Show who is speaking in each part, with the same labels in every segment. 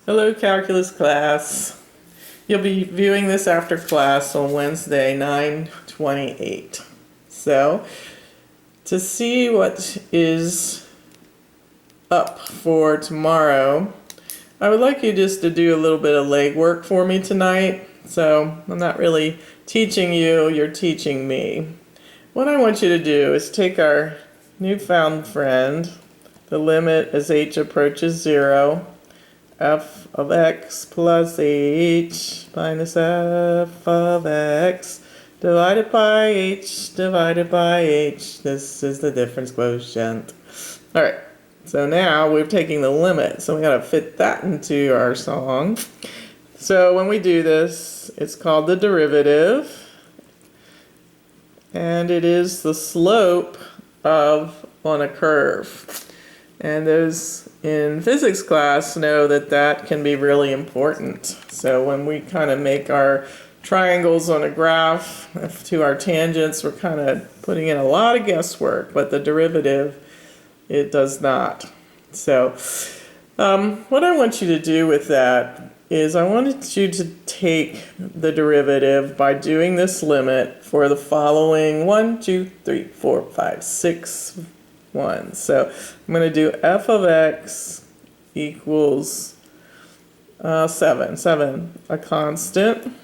Speaker 1: Hello, calculus class. You'll be viewing this after class on Wednesday, 9/28. So, to see what is up for tomorrow, I would like you just to do a little bit of legwork for me tonight. So, I'm not really teaching you, you're teaching me. What I want you to do is take our newfound friend, the limit as h approaches 0, f of x plus h minus f of x divided by h divided by h. This is the difference quotient. Alright, so now we're taking the limit, so we gotta fit that into our song. So when we do this, it's called the derivative, and it is the slope of on a curve. And those in physics class know that that can be really important. So when we kind of make our triangles on a graph to our tangents, we're kind of putting in a lot of guesswork, but the derivative, it does not. So what I want you to do with that is I wanted you to take the derivative by doing this limit for the following 1, 2, 3, 4, 5, 6, 1. So I'm going to do f of x equals 7, a constant.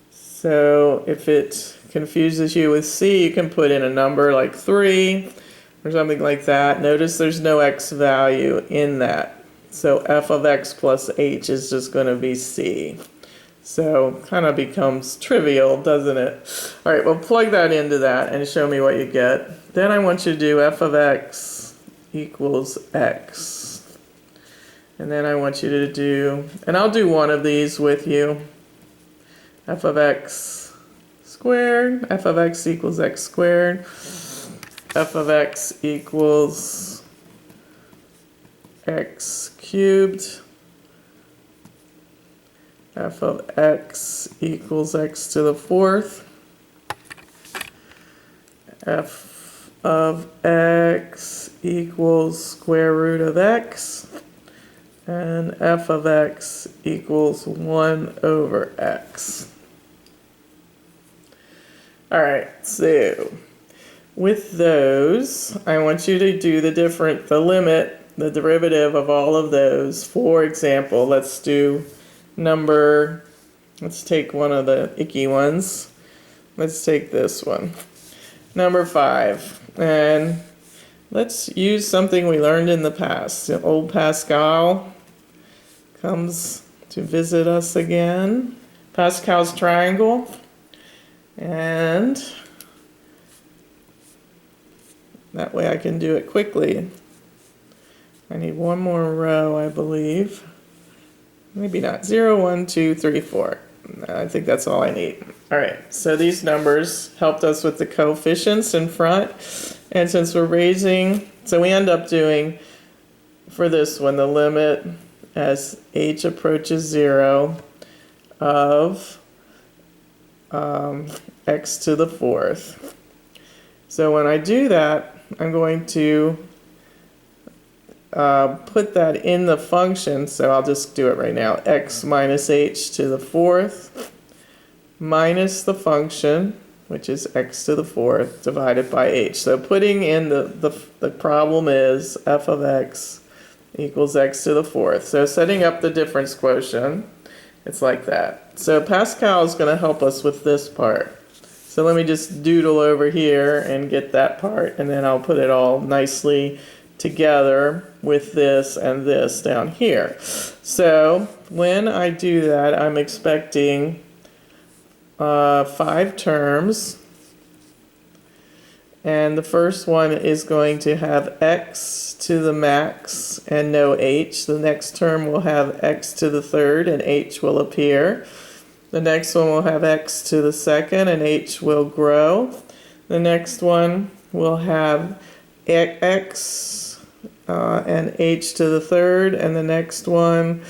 Speaker 1: So if it confuses you with c, you can put in a number like 3 or something like that. Notice there's no x value in that. So f of x plus h is just going to be c. So kind of becomes trivial, doesn't it? All right, well, plug that into that and show me what you get. Then I want you to do f of x equals x. And then I want you to do, and I'll do one of these with you, f of x squared, f of x equals x squared, f of x equals x cubed, f of x equals x to the fourth, f of x equals square root of x, and f of x equals 1 over x. Alright, so with those, I want you to do the limit, the derivative of all of those. For example, let's take one of the icky ones. Let's take this one. Number 5. And let's use something we learned in the past. Old Pascal comes to visit us again. Pascal's triangle. And that way I can do it quickly. I need one more row, I believe. Maybe not. 0, 1, 2, 3, 4. I think that's all I need. All right, so these numbers helped us with the coefficients in front. And since we're raising, so we end up doing, for this one, the limit as h approaches 0 of x to the fourth. So when I do that, I'm going to put that in the function, so I'll just do it right now. X minus h to the fourth minus the function, which is x to the fourth, divided by h. So putting in the problem is f of x equals x to the fourth. So setting up the difference quotient, it's like that. So Pascal is going to help us with this part. So let me just doodle over here and get that part, and then I'll put it all nicely together with this and this down here. So when I do that, I'm expecting 5 terms, and the first one is going to have x to the max and no h. The next term will have x to the third and h will appear. The next one will have x to the second and h will grow. The next one will have x and h to the third, and the next one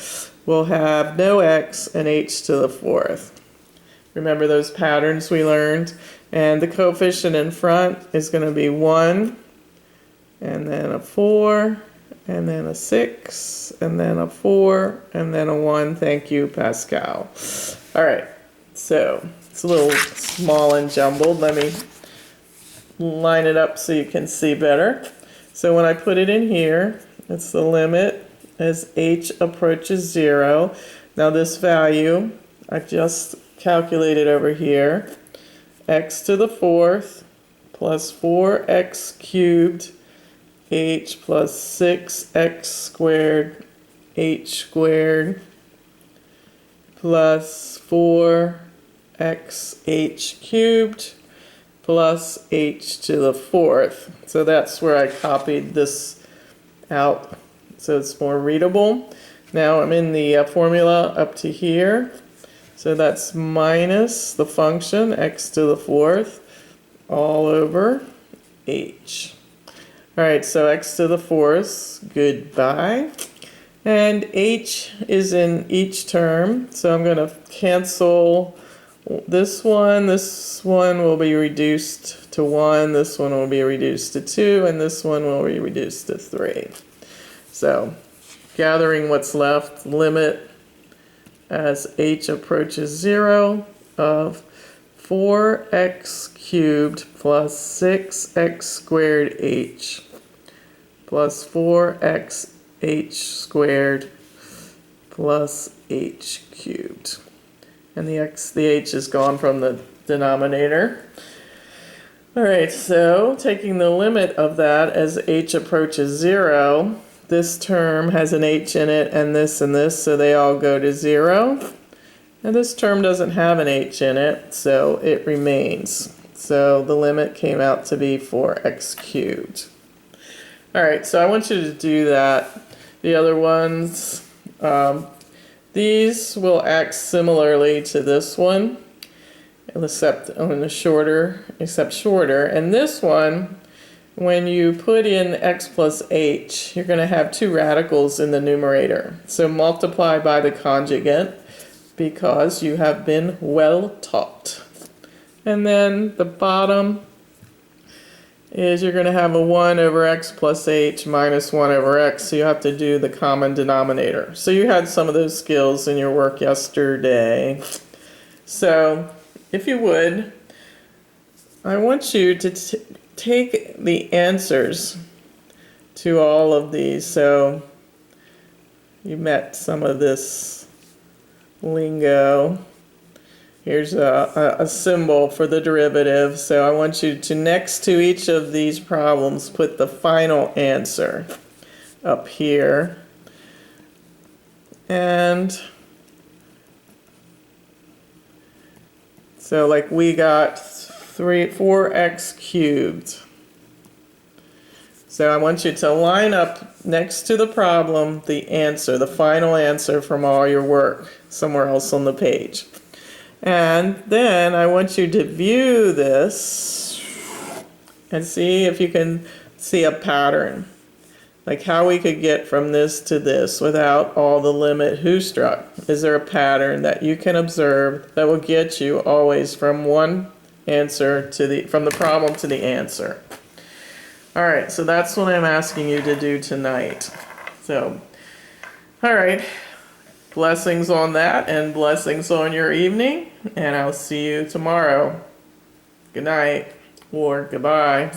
Speaker 1: will have no x and h to the fourth. Remember those patterns we learned? And the coefficient in front is going to be 1, and then a 4, and then a 6, and then a 4, and then a 1. Thank you, Pascal. All right, so it's a little small and jumbled. Let me line it up so you can see better. So when I put it in here, it's the limit as h approaches 0. Now this value, I just calculated over here, x to the 4th plus 4x cubed h plus 6x squared h squared plus 4xh cubed plus h to the 4th. So that's where I copied this out so it's more readable. Now I'm in the formula up to here. So that's minus the function x to the 4th all over h. All right, so x to the 4th, goodbye. And h is in each term, so I'm going to cancel this one will be reduced to 1, this one will be reduced to 2, and this one will be reduced to 3. So, gathering what's left, limit as h approaches 0 of 4x cubed plus 6x squared h plus 4x h squared plus h cubed. And the h is gone from the denominator. All right, so taking the limit of that as h approaches 0, this term has an h in it and this, so they all go to 0. And this term doesn't have an h in it, so it remains. So the limit came out to be 4x cubed. All right, so I want you to do that. The other ones, these will act similarly to this one, except shorter. And this one, when you put in x plus h, you're going to have two radicals in the numerator. So multiply by the conjugate because you have been well taught. And then the bottom is you're going to have a 1 over x plus h minus 1 over x, so you have to do the common denominator. So you had some of those skills in your work yesterday. So if you would, I want you to take the answers to all of these. So you met some of this lingo. Here's a symbol for the derivative. So I want you to, next to each of these problems, put the final answer up here. And so like we got 4x cubed. So I want you to line up next to the problem the answer, the final answer from all your work somewhere else on the page. And then I want you to view this and see if you can see a pattern. Like how we could get from this to this without all the limit who struck. Is there a pattern that you can observe that will get you always from one answer to from the problem to the answer? All right, so that's what I'm asking you to do tonight. So, all right. Blessings on that and blessings on your evening, and I'll see you tomorrow. Good night or goodbye.